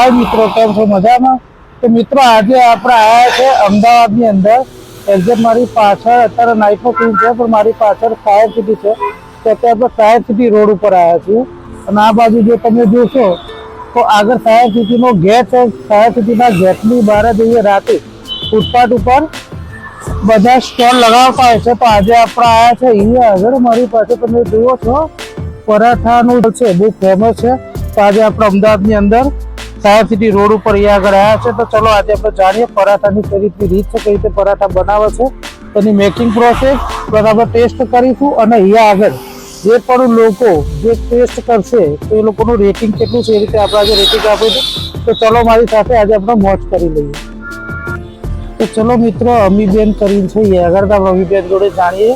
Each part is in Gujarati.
हाय मित्रों, केम छो मजामां? तो मित्रों आज આપણે આયા છે અમદાવાદની અંદર એક્ઝેક્ટ મારી પાછળ અત્યારે નાઇટનો સીન છે પણ મારી પાછળ ફાયર સિટી છે તો અત્યારે આપણે ફાયર સિટી રોડ ઉપર આવ્યા છીએ અને આ બાજુ જો તમે જોશો તો આગળ ફાયર સિટીનો ગેટ છે. ફાયર સિટીના ગેટની બહાર જઈએ રાતે ફૂટપાથ ઉપર બધા સ્ટોલ લગાવતા હોય છે. તો આજે આપણે આવ્યા છે અહીંયા આગળ મારી પાસે તમે જુઓ છો પરાઠાનું છે બહુ ફેમસ છે. તો આજે આપણે અમદાવાદની અંદર ફાયર સિટી રોડ ઉપર અહીંયા આગળ આવ્યા છે. તો ચલો આજે આપણે જાણીએ પરાઠાની કઈ રીતની રીત છે, કઈ રીતે પરાઠા બનાવે છે, એની મેકિંગ પ્રોસેસ આપણે ટેસ્ટ કરીશું અને અહીંયા આગળ જે પણ લોકો જે ટેસ્ટ કરશે તો એ લોકોનું રેટિંગ કેટલું છે એ રીતે આપણે આજે રેટિંગ આપીશું. તો ચલો મારી સાથે આજે આપણે મોજ કરી લઈએ. તો ચલો મિત્રો અમીબેન કરીને છે અહીંયા આગળ તો અમીબેન જોડે જાણીએ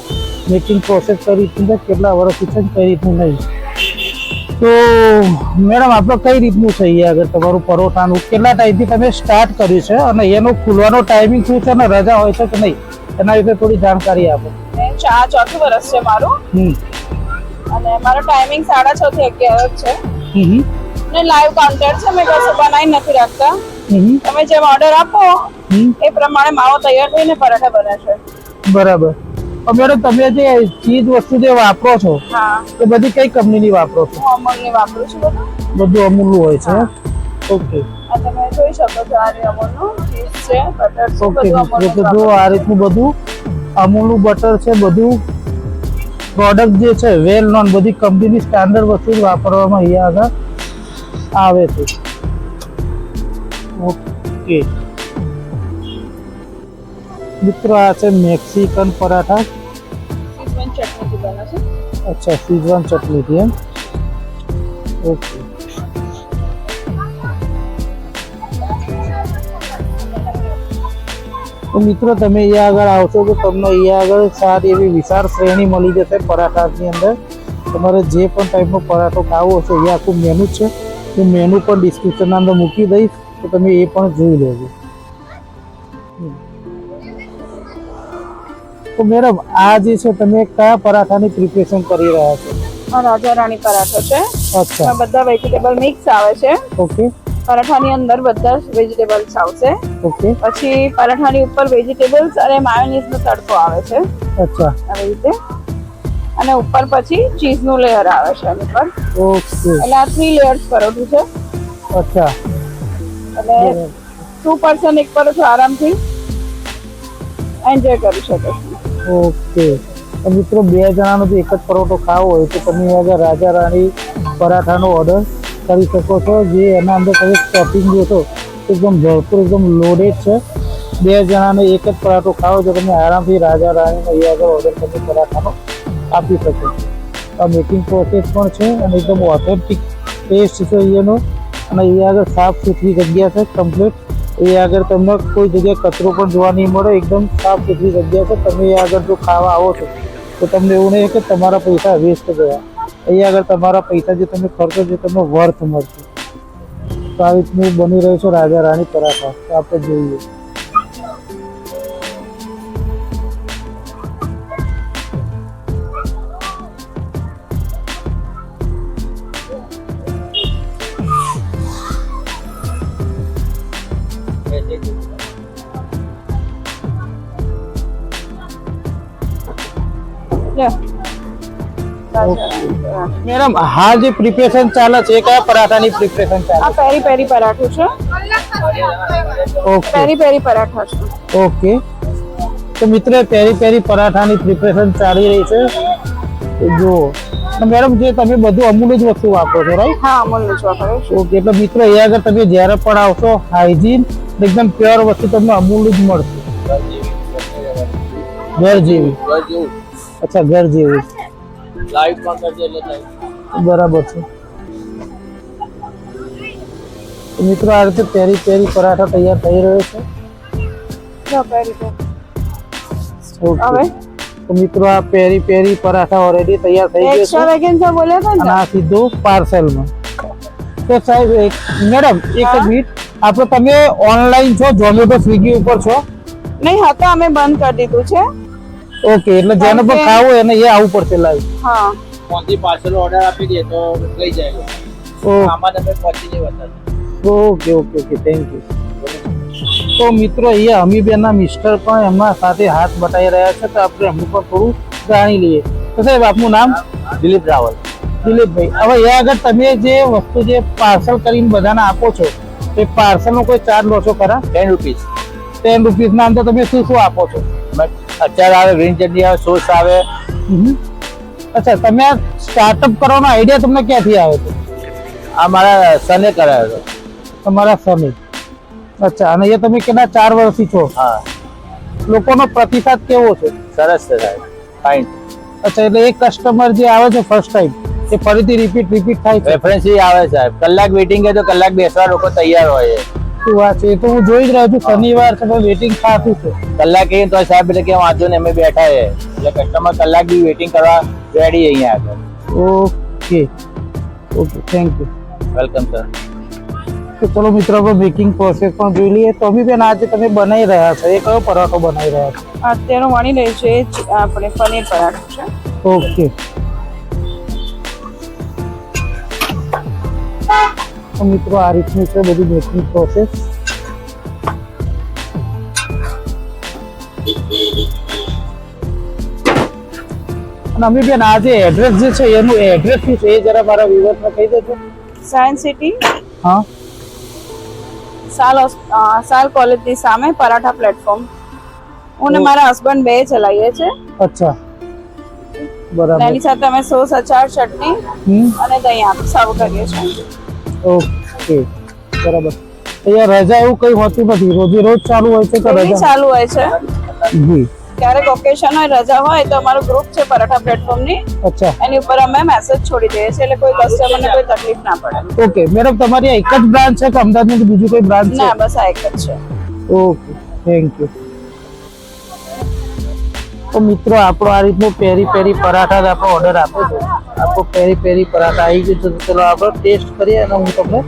મેકિંગ પ્રોસેસ કઈ રીતની છે, કેટલા વર્ષથી છે કઈ રીતનું નહીં. તો મેડમ આપણે કઈ રીતનું છે અહીંયા આગળ તમારું પરોઠાનું કેટલા ટાઈમથી તમે સ્ટાર્ટ કર્યું છે અને એનો ખુલવાનો ટાઈમિંગ શું છે અને રજા હોય છે કે નહીં એના વિશે થોડી જાણકારી આપો. ચોથું વર્ષ છે મારું અને મારો ટાઈમિંગ 6:30 થી 11 છે ને લાઈવ કાઉન્ટર છે. મેં કશું બનાવી નથી રાખતા. તમે જેમ ઓર્ડર આપો એ પ્રમાણે માવો તૈયાર થઈને પરાઠા બને છે. બરાબર. મેડમ તમે જે ચીજ વસ્તુ જે વાપરો છો એ બધી કઈ કંપનીની વાપરો છો? હું અમૂલની વાપરું છું. બધું અમૂલનું હોય છે. ઓકે. આ તમે જોઈ શકો છો આ અમૂલનું ચીઝ છે, બટર છે, ઓકે. બધું અમૂલનું. જો આ રીતનું બધું અમૂલનું બટર છે, બધું પ્રોડક્ટ જે છે વેલ નોન બધી કંપનીની સ્ટાન્ડર્ડ વસ્તુ જ વાપરવામાં અહીંયા આગળ આવે છે. ઓકે મિત્રો આ છે મેક્સિકન પરાઠા. શીઝવાન ચટણીથી બને છે. અચ્છા, શીઝવાન ચટણીથી એમ. ઓકે. તો મિત્રો તમે અહીંયા આગળ આવશો તો તમને અહીંયા આગળ સારી એવી વિશાળ શ્રેણી મળી જશે પરાઠાની અંદર. તમારે જે પણ ટાઈપનો પરાઠો ખાવો હશે અહીંયા આખું મેનુ છે. હું મેનુ પણ ડિસ્ક્રિપ્શનના અંદર મૂકી દઈશ તો તમે એ પણ જોઈ લેજો. તો મેડમ આ જે છે તમે કયા પરાઠાની પ્રિપેરેશન કરી રહ્યા છો? આ રાજા રાણી પરાઠો છે. અચ્છા. બધા વેજીટેબલ મિક્સ આવે છે. ઓકે. પરાઠાની અંદર બધા વેજીટેબલ્સ આવશે. ઓકે. પછી પરાઠાની ઉપર વેજીટેબલ્સ અને માયોનીઝનો તડકો આવે છે. અચ્છા. આવી રીતે અને ઉપર પછી ચીઝનું લેયર આવે છે એની પર. ઓકે. એટલે આ 3 લેયર્સ પરોઠું છે. અચ્છા. એટલે 2 પર્સન એક પરોઠું આરામથી એન્જોય કરી શકે છે. ઓકે. તો મિત્રો 2 જણાનો જો એક જ પરોઠો ખાવો હોય તો તમે આગળ રાજા રાણી પરાઠાનો ઓર્ડર કરી શકો છો. જે એના અંદર તમે સ્ટફિંગ જોશો એકદમ ભરપૂર એકદમ લોડેડ છે. 2 જણાને એક જ પરાઠો ખાવો તો તમે આરામથી રાજા રાણીનો અહીંયા આગળ ઓર્ડર કરી પરાઠાનો આપી શકો છો. આ મેકિંગ પ્રોસેસ પણ છે અને એકદમ ઓથેન્ટિક ટેસ્ટ છે અહીંયાનો. અને અહીંયા આગળ સાફ સુથરી જગ્યા છે કમ્પ્લીટ. અહીંયા આગળ તમને કોઈ જગ્યાએ કચરો પણ જોવા નહીં મળે. એકદમ સાફ સુથરી જગ્યા છે. તમે અહીંયા આગળ જો ખાવા આવો છો તો તમને એવું નહીં કે તમારા પૈસા વેસ્ટ ગયા. અહીંયા આગળ તમારા પૈસા જે તમે ખર્ચો છે તમને વર્થ મળશે. તો આ રીતનું બની રહ્યું છે રાજા રાણી પરાઠા. તો આપણે જોઈએ. મેડમ હા જે પ્રિપેરેશન ચાલે છે એ કયા પરાઠાની પ્રિપેરેશન ચાલે? આ પેરી પેરી પરાઠું છે. ઓકે. પેરી પેરી પરાઠા છે. ઓકે. તો મિત્રો પેરી પેરી પરાઠાની પ્રિપેરેશન ચાલી રહી છે. જો મેડમ જે તમે બધું અમૂલ જ વસ્તુ વાપરો છો રાઈટ? હા, અમૂલનું જ વાપરું છું. ઓકે. એટલે મિત્રો અહીંયા આગળ તમે જ્યારે પણ આવશો હાઇજીન એકદમ પ્યોર વસ્તુ તમને અમૂલ જ મળશે. ઘર જેવી. અચ્છા, ઘર જેવી. બરાબર છે. મિત્રો આ રીતે પેરી પેરી પરાઠા તૈયાર થઈ રહ્યો છે. હવે તો મિત્રો આ પેરી પેરી પરાઠા ઓલરેડી તૈયાર થઈ ગયો એક્સ્ટ્રા વેકેન્સી બોલ્યા હતા અને ને આ સીધું પાર્સલમાં. તો સાહેબ મેડમ એક મિનિટ, આપણે તમે ઓનલાઈન છો, ઝોમેટો સ્વિગી ઉપર છો? નહીં હતા, અમે બંધ કરી દીધું છે. ઓકે. એટલે જેને પણ ખાવું એને એ આવવું પડશે લાઈવ. હા. પાર્સલ ઓર્ડર આપી દે તો લઈ જાય. ઓ આમાં તમે પહોંચી નહીં બતાવે. Okay okay okay thank you. તો મિત્રો અહીંયા અમીબેનના મિસ્ટર પણ એમના સાથે હાથ બતાવી રહ્યા છે, તો આપણે એમનું પણ થોડું જાણી લઈએ. તો સાહેબ આપનું નામ? દિલીપ રાવલ. દિલીપભાઈ, હવે એ આગળ તમે જે વસ્તુ જે પાર્સલ કરીને બધાને આપો છો, તે પાર્સલનો કોઈ ચાર્જ લો છો ખરા? 10 રૂપીસ. 10 રૂપીસના અંદર તમે શું શું આપો છો? અચાર આવે, ગ્રીન ચટણી આવે, સોસ આવે. અચ્છા, તમે આ સ્ટાર્ટઅપ કરવાનો આઈડિયા તમને ક્યાંથી આવ્યો હતો? આ મારા સને કરાયો હતો. તમારા સમય. અચ્છા, અને એ તમે કેટલા 4 વર્ષથી છો? હા. લોકોનો પ્રતિસાદ કેવો છે? સરસ છે સાહેબ, ફાઇન. અચ્છા, એટલે એક કસ્ટમર જે આવે છે ફર્સ્ટ ટાઈમ, એ ફરીથી રિપીટ થાય છે? રેફરન્સ આવે સાહેબ. કલાક વેટિંગ છે તો કલાક બેસવા લોકો તૈયાર હોય છે. શું વાત છે, એ તો હું જોઈ જ રહ્યો છું. શનિવાર છે પણ વેટિંગ ખાતું છે. કલાક કહીએ તો સાહેબ એટલે કે વાંચો ને અમે બેઠા છે, એટલે કસ્ટમર કલાક બી વેટિંગ કરવા રેડી અહીંયા આગળ. Okay okay, thank you. Welcome sir. તો ચલો મિત્રો, આપણે બેકિંગ પ્રોસેસ પણ જોઈ લઈએ. તો બી બેન, આજે તમે બનાવી રહ્યા છો, એ કયો પરાઠો બનાવી રહ્યા છો? અત્યારે હું વણી રહી છું એ આપણે પનીર પરાઠો છે. ઓકે. તો મિત્રો, આ રીતની છે બધી બેકિંગ પ્રોસેસ. અને અમે બેન, આ જે એડ્રેસ જે છે એનું એડ્રેસ શું છે એ જરા મારા વ્યુઅર્સને કહી દેજો. સાયન્સ સિટી, હા, સાલ કોલેજની સામે પરાઠા પ્લેટફોર્મ. હું ને મારા હસબન્ડ બે ચલાવીએ છીએ. અચ્છા, અને બરાબર. એની સાથે અમે સોસ, અચાર, ચટણી અને દહીં સર્વ કરીએ છીએ. ઓકે, બરાબર. અહીંયા રજા એવું કઈ હોતું નથી, રોજે રોજ ચાલુ હોય છે કે ડેલી રજા? ચાલુ હોય છે. જી. ક્યારેક ઓકેશન હોય, રજા હોય તો અમારું ગ્રુપ છે પરાઠા પ્લેટફોર્મની, અચ્છા, એની ઉપર અમે મેસેજ છોડી દઈએ છીએ, એટલે કોઈ કસ્ટમરને કોઈ તકલીફ ના પડે. ઓકે. મેડમ, તમારી આ એક જ બ્રાન્ચ છે કે અમદાવાદની બીજું કોઈ બ્રાન્ચ છે? ના, બસ આ એક જ છે. Okay, thank you. તો મિત્રો, આપણો આ રીતનો પેરી પેરી પરાઠા આપણો ઓર્ડર આપ્યો છે. આપણો પેરી પેરી પરાઠા આવી ગયો છે. તો ચલો આપણે ટેસ્ટ કરીએ અને હું તમને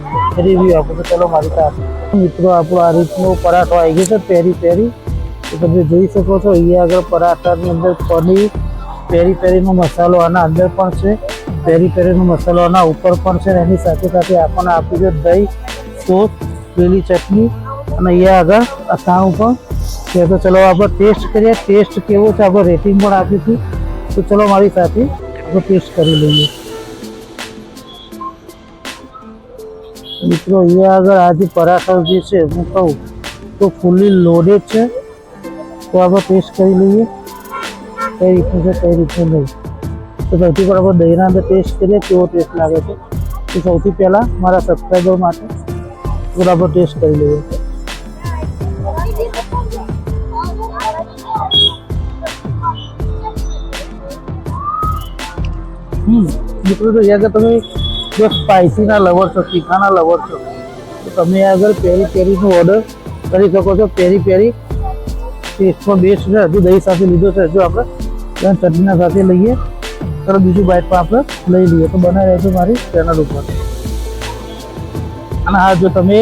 રિવ્યુ આપું. તો ચલો મારી સાથે. મિત્રો, આપણો આ રીતનો પરાઠો આવી ગયો છે પેરી પેરી. તો તમે જોઈ શકો છો અહીંયા આગળ પરાઠાની અંદર પનીર, પેરી પેરીનો મસાલો આના અંદર પણ છે, પેરી પેરીનો મસાલો આના ઉપર પણ છે, એની સાથે સાથે આપણને આપ્યું છે દહીં, સોસ, લીલી ચટણી અને અહીંયા આગળ અથાણું પણ છે. તો ચલો આપણે ટેસ્ટ કરીએ. ટેસ્ટ કેવો છે આપણે રેટિંગ પણ આપીશું. તો ચલો મારી સાથે આપણે ટેસ્ટ કરી લઈએ. મિત્રો, અહીંયા આગળ આ જે પરાઠા જે છે હું કહું તો ફૂલી લોડેડ છે. તો આપણે ટેસ્ટ કરી લઈએ કઈ રીતનું છે કઈ રીતનું નહીં. તો સૌથી પહેલાં આપણે દહીંના અંદર ટેસ્ટ કરીએ કેવો ટેસ્ટ લાગે છે. તો સૌથી પહેલાં મારા સબસ્ક્રાઈબર માટે થોડું આપણે ટેસ્ટ કરી લઈએ. મિત્રો, તો આગળ તમે જો સ્પાઇસીના લવર છો, તીખાના લવર છો, તો તમે આગળ પેરી પેરીનો ઓર્ડર કરી શકો છો. પેરી પેરી ટેસ્ટમાં બેસ્ટ છે. હજુ દહીં સાથે લીધો છે, હજુ આપણે ચટણીના સાથે લઈએ. ચાલો બીજું બાઇટ પણ આપણે લઈ લઈએ. તો બનાવી રહેજો મારી ચેનલ ઉપર. અને હા, જો તમે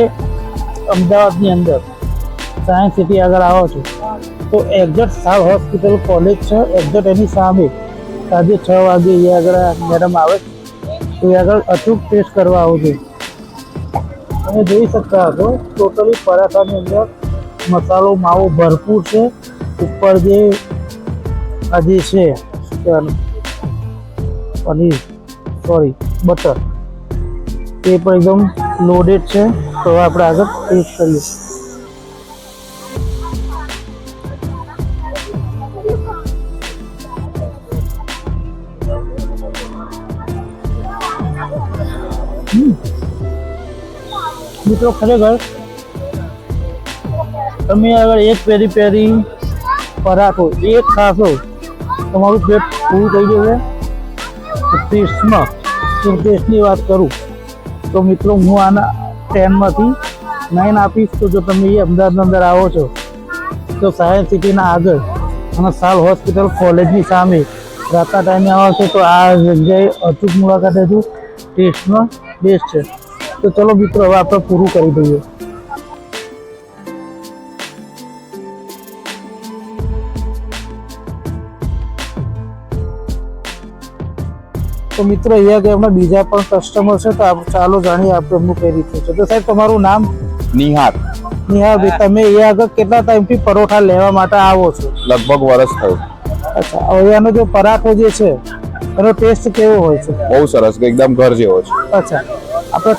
અમદાવાદની અંદર સાયન્સ સિટી આગળ આવો છો તો એક્ઝેક્ટ સાવ હોસ્પિટલ કોલેજ છે, એક્ઝેક્ટ એની સામે સાંજે 6 વાગે અહીંયા આગળ મેડમ આવે છે. તો એ આગળ અચૂક ટેસ્ટ કરવા આવો છો. તમે જોઈ શકતા હશો ટોટલી પરાઠાની અંદર મસાલો માવો ભરપૂર છે. ઉપર જે આ જે છે પનીર બટર એ પણ એકદમ લોડેડ છે. તો આપણે આગળ ટેસ્ટ કરીએ. મિત્રો, ખરેખર તમે આગળ એક પેરી પેરી પરાઠો એક ખાશો તમારું પેટ પૂરું થઈ જશે. ટેસ્ટની વાત કરું તો મિત્રો, હું આના 10માંથી 9 આપીશ. તો જો તમે એ અમદાવાદની અંદર આવો છો તો સાયન્સ સિટીના આગળ અને સાલ હોસ્પિટલ કોલેજની સામે રાતના ટાઈમે આવો છો તો આ જગ્યાએ અચૂક મુલાકાત લેજો. ટેસ્ટમાં બેસ્ટ છે. તો ચલો મિત્રો, હવે આપણે પૂરું કરી દઈએ. તો મિત્રો અહીંયા આગળ એમના બીજા પણ કસ્ટમર છે, તો ચાલો જાણીએ આપણે એમનું કઈ રીતે છે. તો સાહેબ તમારું નામ? નિહાર. નિહારભાઈ, તમે અહીંયા આગળ કેટલા ટાઈમથી પરોઠા લેવા માટે આવો છો? લગભગ વર્ષ થયું. અચ્છા, હવે એનો જે પરાઠો જે છે એનો ટેસ્ટ કેવો હોય છે? બહુ સરસ, એકદમ ઘર જેવો છે. અચ્છા, આપણે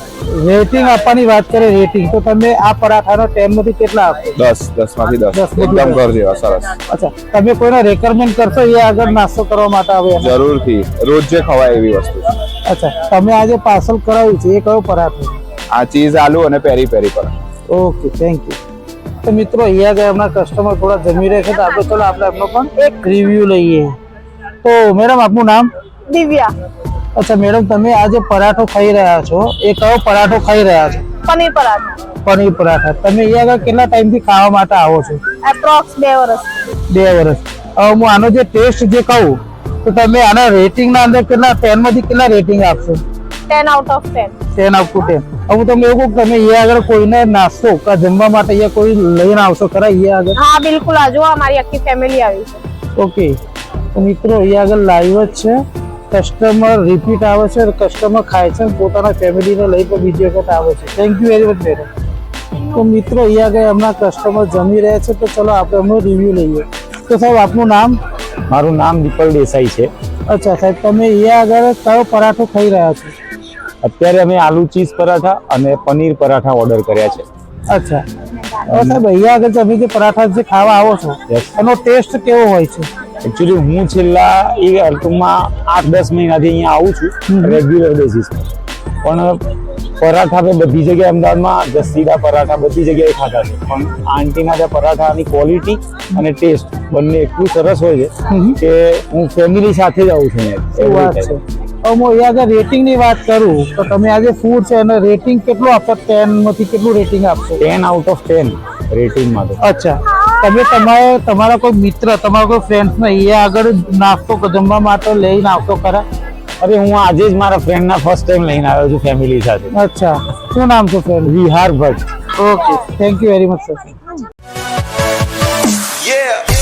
રેટિંગ આપવાની વાત કરીએ, રેટિંગ તો તમે આ પરાઠાનો 10 માંથી કેટલા આપો? 10 માંથી 10. 10 માંથી એકદમ 10. ઘર જેવા, સરસ. અચ્છા, તમે કોઈને રેકમેન્ડ કરશો એ આગળ નાસ્તો કરવા માટે આવે એમ? જરૂરથી રોજ જે ખવાય એવી વસ્તુ છે. અચ્છા, તમે આજે પાર્સલ કરાવ્યું છે એ કયો પરાઠો? આ ચીઝ આલુ અને પેરી પેરી પર. Okay, thank you. તો મિત્રો અહીંયા આગળ એમના કસ્ટમર થોડા જમી રહ્યા છે, તો આપણે ચલો આપણે એમનો પણ એક રિવ્યુ લઈએ. તો મેડમ આપનું નામ? દિવ્યા. અચ્છા મેડમ, તમે આજે પરાઠો ખાઈ રહ્યા છો, એ કયો પરાઠો ખાઈ રહ્યા છો? પનીર પરાઠા. પનીર પરાઠા. તમે અહીંયા આગળ કેટલા ટાઈમથી ખાવા માટે આવો છો? એપ્રોક્સ 2 વર્ષ. 2 વર્ષ. હવે હું આનો જે ટેસ્ટ જે કહું તો તમે આના રેટિંગ ના અંદર કેટલા 10 માંથી કેટલા રેટિંગ આપશો? 10 out of 10. 10 out of 10. હવે હું તમને એવું કહું કે તમે અહીંયા આગળ કોઈને નાસ્તો કે જમવા માટે અહીંયા કોઈ લઈને આવશો ખરા અહીંયા આગળ? હા બિલકુલ, આ જો અમારી આખી ફેમિલી આવી છે. ઓકે, તો મિત્રો અહીંયા આગળ લાઈવ જ છે, કસ્ટમર રિપીટ આવે છે, કસ્ટમર ખાય છે, પોતાના ફેમિલીને લઈ પણ બીજી વખત આવે છે. Thank you very much madam. તો મિત્રો અહીંયા આગળ એમના કસ્ટમર જમી રહ્યા છે, તો ચલો આપણે એમનો રિવ્યુ લઈએ. તો સાહેબ આપનું નામ? મારું નામ દીપલ દેસાઈ છે. અચ્છા સાહેબ, તમે અહીંયા આગળ કયો પરાઠો ખાઈ રહ્યા છો? અત્યારે અમે આલુ ચીઝ પરાઠા અને પનીર પરાઠા ઓર્ડર કર્યા છે. અચ્છા, હવે સાહેબ અહીંયા આગળ તમે જે પરાઠા જે ખાવા આવો છો એનો ટેસ્ટ કેવો હોય છે? એકચ્યુઅલી હું છેલ્લા ટૂંકમાં 8-10 મહિનાથી અહીંયા આવું છું રેગ્યુલર બેસિસ પર, પણ પરાઠા મેં બધી જગ્યાએ અમદાવાદમાં જસીદા પરાઠા બધી જગ્યાએ ખાધા છે, પણ આંટીના જે પરાઠાની ક્વોલિટી અને ટેસ્ટ બંને એટલું સરસ હોય છે કે હું ફેમિલી સાથે જ આવું છું શું વાત છે. હવે હું અહીંયા આગળ રેટિંગની વાત કરું તો તમે આજે ફૂડ છે એને રેટિંગ કેટલું આપશો? 10 માંથી કેટલું રેટિંગ આપશો? 10 out of 10 રેટિંગમાં તો. અચ્છા, તમે તમારા કોઈ મિત્ર, તમારા કોઈ ફ્રેન્ડ્સને અહીંયા આગળ નાસ્તો જમવા માટે લઈને આવશો ખરા? અરે હું આજે જ મારા ફ્રેન્ડના ફર્સ્ટ ટાઈમ લઈને આવ્યો છું ફેમિલી સાથે. અચ્છા, શું નામ છે friend? Vihar Bhatt. Okay, thank you very much sir. Yeah.